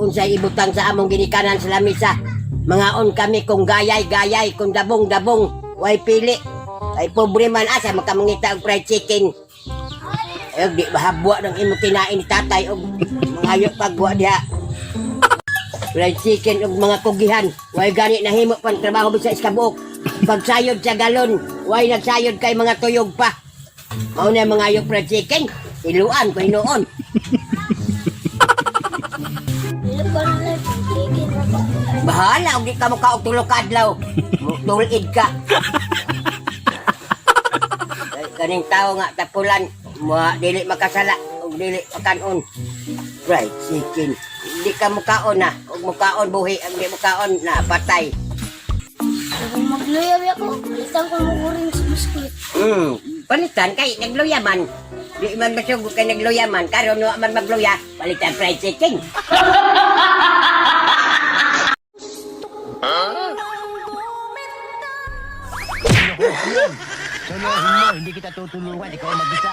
unsay ibutang sa among ginikanan sa lamisa. Mangaon kami kung gayay-gayay, kung dabong-dabong, way pili. Ay pobre man asa makamangita og fried chicken. Ay di mahabwa ng imo kinain ni tatay og mga hayop pagwa diha. Fried chicken og mga kugihan, way gani nahimo pan trabaho sa iskabuok. Pagsayod sa galon, way nagsayod kay mga tuyog pa. Mao na mga hayop fried chicken, iluan ko hinoon. Bahala, og di ka mukha og tulog kadlaw. Tulid ka. Kaning tao nga tapulan, dili makasala, og dili makanon. Fried chicken. Di ka mukaon na, og mukaon buhi, ang di mukaon na patay. Kung magluyaw ako, palitan ko mo uring sa biskuit. Palitan kay nagluyaman. Di man masugod kay nagluyaman, karon wa man magluya, palitan fried chicken. Tulohin mo, hindi kita tutulungan, ikaw mag-isa.